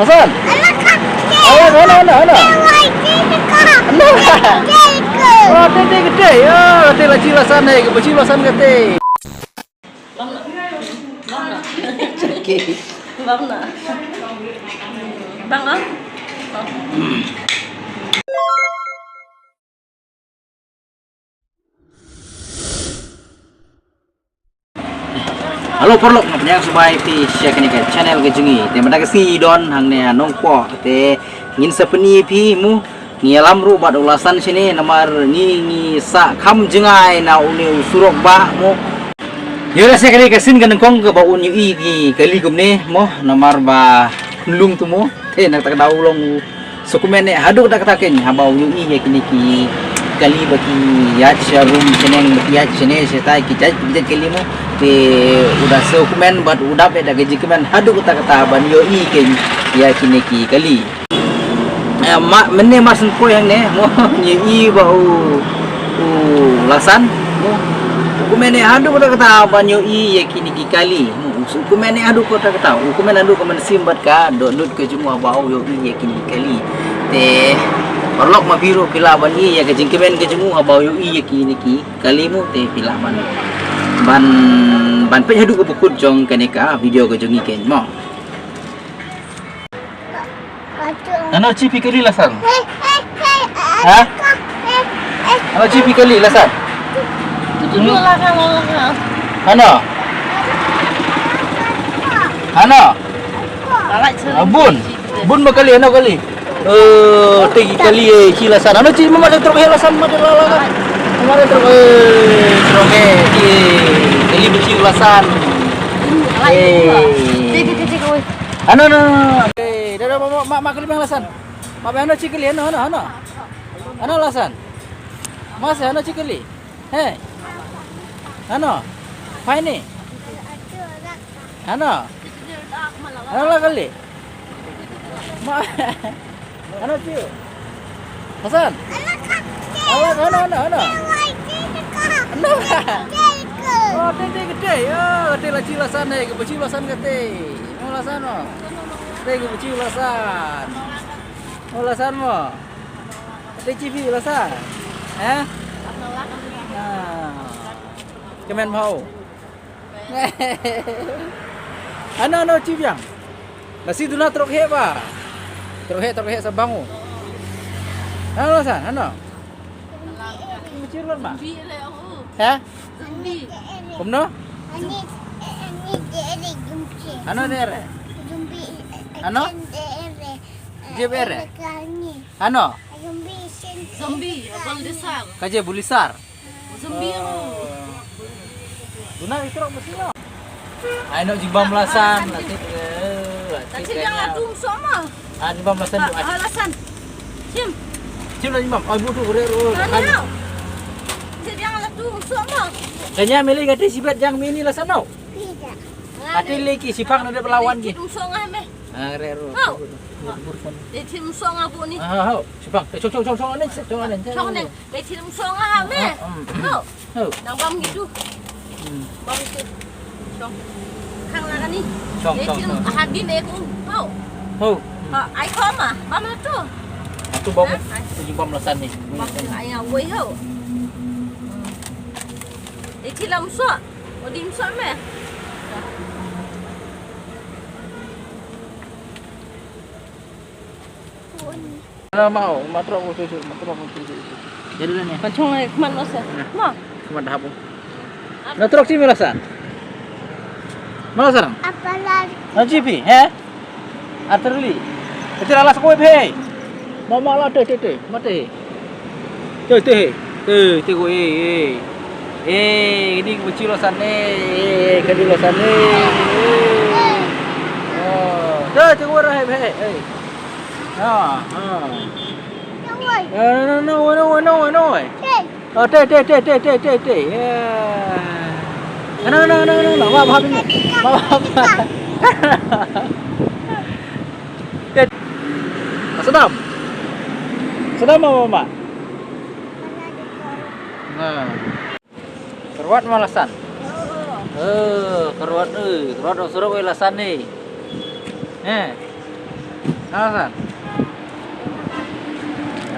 Hasan. Ayo, mana. Oh, tete gede. Ya, tete lah cilasan nih, kecilasan gede. Vâng ạ. Vâng ạ. Halo perlu ngapnya subay pi share kini ke channel ke jungi te mata ke si don hang ne nong po te ngin sapeni pi mu ngialam ru bad ulasan sini namar ni sa kham jengai na uni usurok ba mu yura se kini ke sin kan kong ke ba uni i ki kali gumne mo namar ba lung tu mu te nak tak dau long sukumen ne haduk tak taken ha ba uni i kini ki kali baki ya sharum seneng ya sene setai ki jaj kali mu te udah sekumen buat udah beda gaji kemen haduk kata ban yo i ken ya kini ki kali mak mene masen ko yang ne mo ni i bau lasan mo kumene haduk kata ban yo i ya kini ki kali mo kumene haduk kata kumene haduk kemen simbat ka dot ke jumwa bau yo i ya kini kali te perlok ma biro pila ban i ya gaji kemen ke jumwa bau yo i ya kini ki kali mo te pila ban pe hadu ko bukut jong kaneka video ko jongi ken mo ano chipi kali lasan ha ano chipi kali lasan Tujuh lakan. ano bun makali ano kali tegi kali hilasan ano chi mama trok hilasan madala kemarin trok troke kali beci ulasan ano dada mak kali lasan mak ano cikeli ano lasan mas ano cikeli ano fine ano lah kali mak ano ciu Hasan ano oh tete gede ya tete lah cilasan nih kecilasan gede ulasan mo tete kecilasan ulasan mo tete cipi ulasan kemen mau ano cipi yang nasi duna trok he ba trok he sa bangu ano ulasan ano kecilan ma kumno ano dere ano jebere ano Zombie, bulisar. kaje bulisar Zombie. Duna itrok mesino aino jimbam lasan Tadi yang latung sama. jimbam lasan Alasan. Sim. lah jimbam butuh rero Mana? Jadi yang latung sama. kanya meli gade sibat jang mini lasan no ati leki sipang nade pelawan ki Tusong ame. rero Để thêm song à bu ni. sipang cong ane Song ni. Để thêm song à ame. Nang bam gitu. Bam itu. Song. Khang lah kan ni. Để thêm hadi me ku. Ai khom à? Bam tu. Atu bom jimbam lasan ni Bam ai à quay hau. Để thêm so. Odim so me. mau matrok susu jadi ni Pancung ai keman masa. Ma. cuma dah habung matrok sih melasan Apa lagi? najipi arterli itu alas kowe be mama la te mate te kowe ini kecil lasan kadi lasan te kowe rah be no. Oh, te. No. Maaf. Sedam mama. Nah. Keruat malasan. keruat suruh lasan nih. Alasan.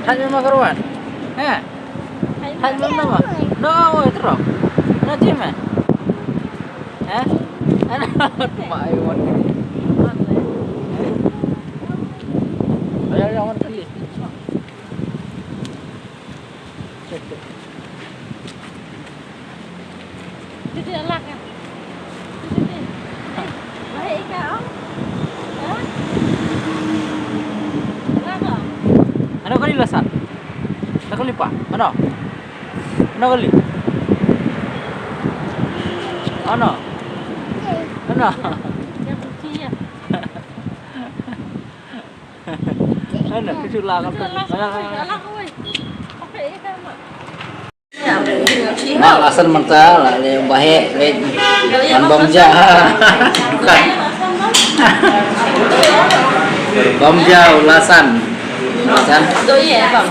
Tanya mah karuan. Tanya nama. No, terus. Nanti mah. Ano? Tumaiwan ka. Ayaw kali. Tidak lak ya. Baik kau. Ano kali lasan? Tak kali pa. Ano? Ano kali? Ano? Ano? Yang putih ya. Ano? Kesulakan ka. Nah, lasan mental, yang bahe, kan bomja, bukan. Bomja ulasan, ulasan. Doi ya bang.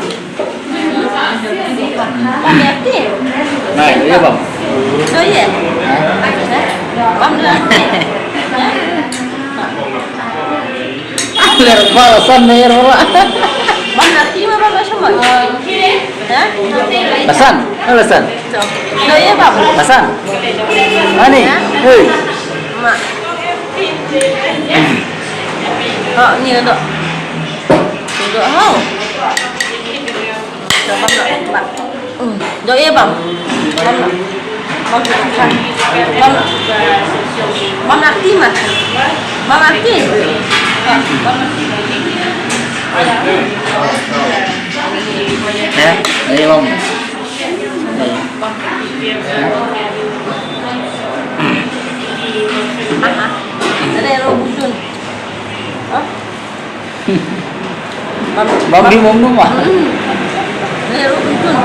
Bang berarti? Nah, iya bang. Doi ya. Bang berarti. Ler balasan ner bola. Bang berarti mah bang sama. Ya? Lasan, lasan. Doi ya bang. Lasan. Ani, hei. Mak. Oh, ni dok. Dok hau. Coba bang. Doi ya bang. Bang. Bang kan. Bang. Bang arti mah. Bang arti. Ya, ayo bang. Aha. Ada lo bujun. Oh. Bang di mong mah. Ada lo bujun.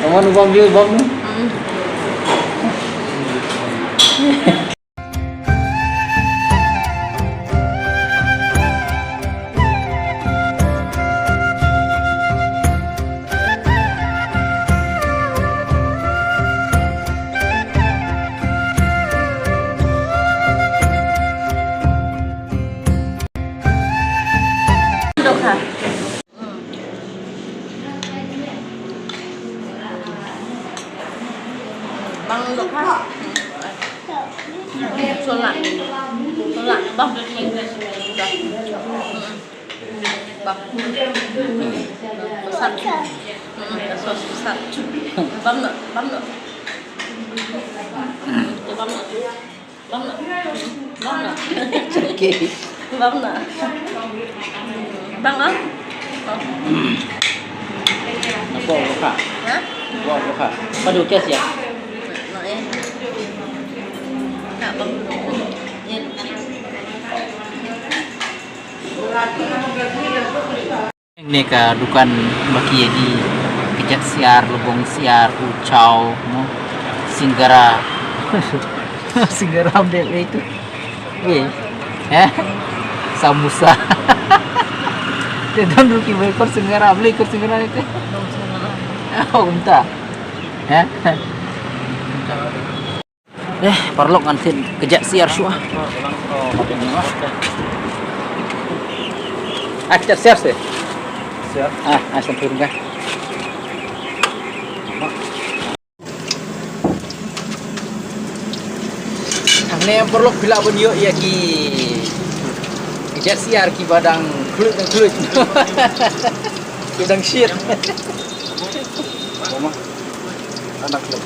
Kamu bang di bang. Dok ha. Bang dok ha. Solak. Solak bang. Dah. Bang. Besar. Sos besar. Bang nak. Bang nak. Bang nak. Bang nak. Bang nak. Okey. Bang nak. Bang ah? Apa kak? Ha? Apa kak? Padu kes ya? Nak eh. Nak bang. Ini ka dukan baki di kejat siar, lebong siar, ucau, no, singgara, singgara ambil itu, samusa. Tidak rugi ekor singgara, beli ekor singgara itu. Oh, entah, parlok ngantin kejat siar syuah. Kejat siar sih. Asam turun kah? Ini yang perlu bila beliau ya ki kejat siar ki badang kulit dan kulit, kudang shit. Mama, anak lo.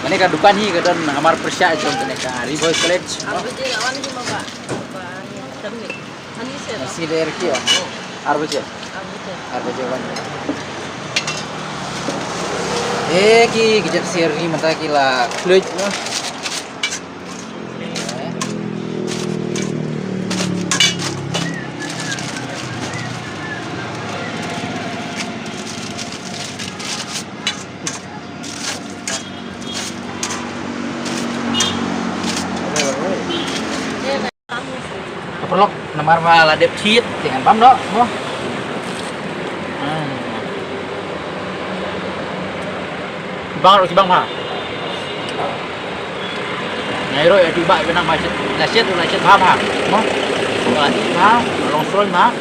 Ini kan dukan hi kan hamar persya contohnya kan Riboy College. Apa je awan ni bapak. Bapak ni temi. Ani se. Masih dari kia. Arbaja. Arbaja wan. Ki kejap siar ni mata kila kulit no. Perlu nomor malah dep cheat dengan bấm đó đúng không? bang rồi bang mà ngày rồi thì bại với năm bài là chết phá mà đúng không là phá lòng xuôi mà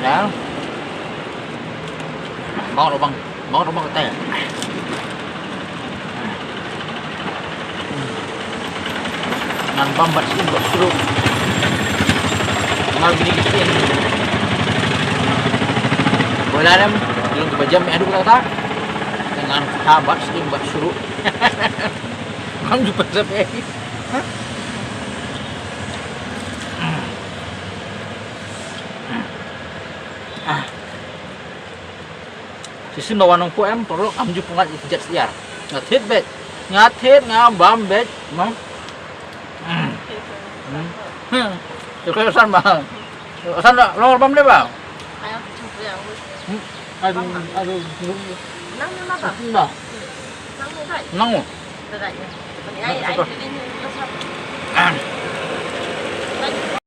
đó bong nó bằng tay nang bam bat sih buat suruh mal gini gini boleh ada belum kebajam aduk kata dengan sahabat sih buat suruh kamu juga sampai Sisi lawan nong em perlu amju pungat ijat siar ngathit bet ngabam bet mah Yo san bang san lo bam deh bang Ayo, yang aduh nang ni apa? Bah Nang ni tak? nang Tak tak. Ini ai ai ini